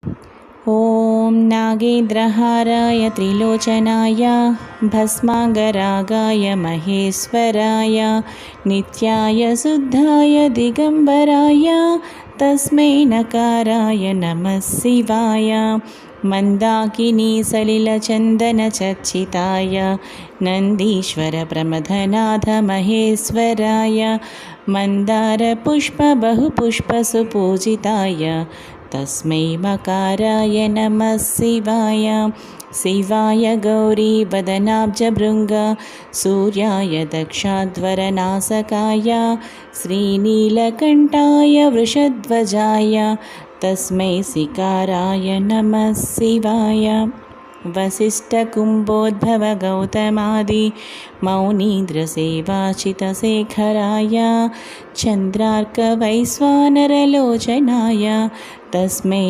ॐ नागेन्द्रहाराय त्रिलोचनाय भस्माङ्गरागाय महेश्वराय नित्याय शुद्धाय दिगम्बराय तस्मै नकाराय नमः शिवाय मन्दाकिनीसलिलचन्दनचर्चिताय नन्दीश्वरप्रमथनाथ महेश्वराय मन्दारपुष्पबहुपुष्पसुपूजिताय तस्मै मकाराय नमः शिवाय शिवाय गौरीवदनाब्जभृङ्ग सूर्याय दक्षाध्वरनासकाय श्रीनीलकण्ठाय वृषध्वजाय तस्मै सिकाराय नमः शिवाय वसिष्ठकुम्भोद्भवगौतमादि मौनीन्द्रसेवाचितशेखराय चन्द्रार्कवैश्वानरलोचनाय तस्मै